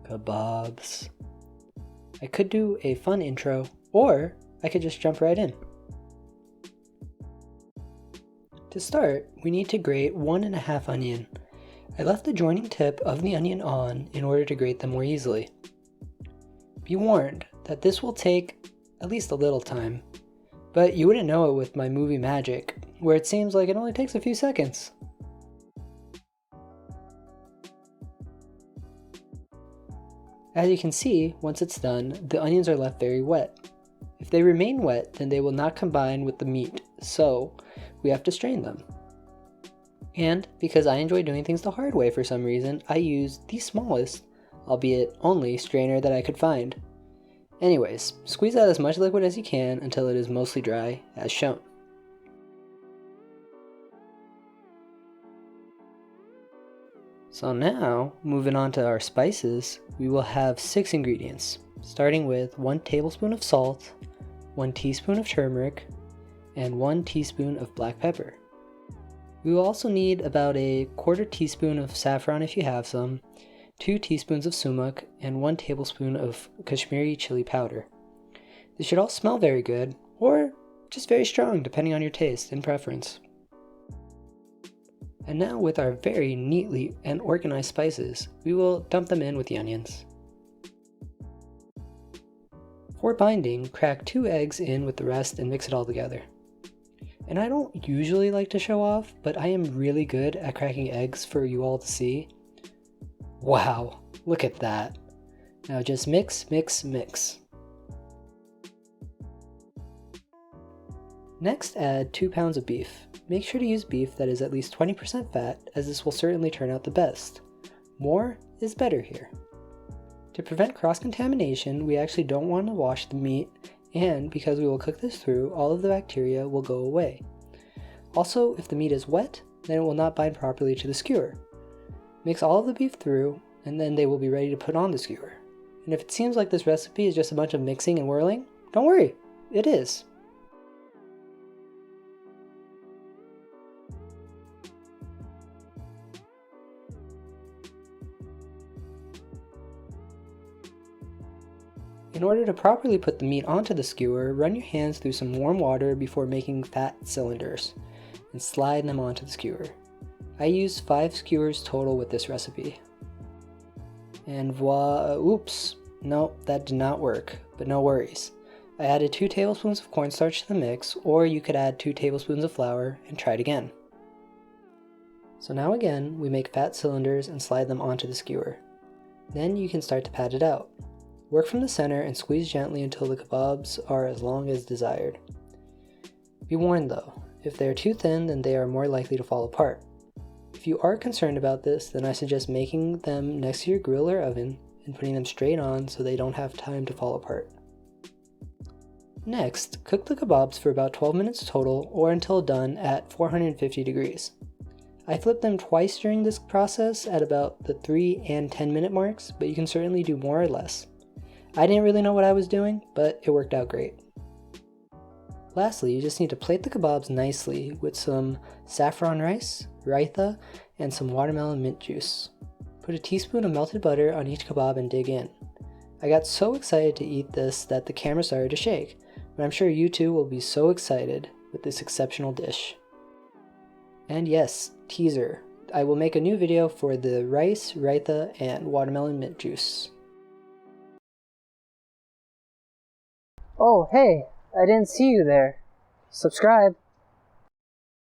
Kebabs. I could do a fun intro, or I could just jump right in. To start, we need to grate 1½ onion. I left the joining tip of the onion on in order to grate them more easily. Be warned that this will take at least a little time, but you wouldn't know it with my movie magic, where it seems like it only takes a few seconds. As you can see, once it's done, the onions are left very wet. If they remain wet, then they will not combine with the meat, so we have to strain them. And because I enjoy doing things the hard way for some reason, I used the smallest, albeit only, strainer that I could find. Anyways, squeeze out as much liquid as you can until it is mostly dry, as shown. So now, moving on to our spices, we will have 6 ingredients, starting with 1 tablespoon of salt, 1 teaspoon of turmeric, and 1 teaspoon of black pepper. We will also need about a 1/4 teaspoon of saffron if you have some, 2 teaspoons of sumac, and 1 tablespoon of Kashmiri chili powder. This should all smell very good, or just very strong depending on your taste and preference. And now with our very neatly and organized spices, we will dump them in with the onions. For binding, crack 2 eggs in with the rest and mix it all together. And I don't usually like to show off, but I am really good at cracking eggs for you all to see. Wow, look at that. Now just mix, mix, mix. Next, add 2 pounds of beef. Make sure to use beef that is at least 20% fat, as this will certainly turn out the best. More is better here. To prevent cross-contamination, we actually don't want to wash the meat, and because we will cook this through, all of the bacteria will go away. Also, if the meat is wet, then it will not bind properly to the skewer. Mix all of the beef through, and then they will be ready to put on the skewer. And if it seems like this recipe is just a bunch of mixing and whirling, don't worry, it is. In order to properly put the meat onto the skewer, run your hands through some warm water before making fat cylinders, and slide them onto the skewer. I used 5 skewers total with this recipe. And oops, no, that did not work, but no worries. I added 2 tablespoons of cornstarch to the mix, or you could add 2 tablespoons of flour and try it again. So now again, we make fat cylinders and slide them onto the skewer. Then you can start to pat it out. Work from the center and squeeze gently until the kebabs are as long as desired. Be warned though, if they are too thin, then they are more likely to fall apart. If you are concerned about this, then I suggest making them next to your grill or oven and putting them straight on so they don't have time to fall apart. Next, cook the kebabs for about 12 minutes total or until done at 450 degrees. I flipped them twice during this process at about the 3 and 10 minute marks, but you can certainly do more or less. I didn't really know what I was doing, but it worked out great. Lastly, you just need to plate the kebabs nicely with some saffron rice, raita, and some watermelon mint juice. Put a teaspoon of melted butter on each kebab and dig in. I got so excited to eat this that the camera started to shake, but I'm sure you too will be so excited with this exceptional dish. And yes, teaser, I will make a new video for the rice, raita, and watermelon mint juice. Oh, hey, I didn't see you there. Subscribe.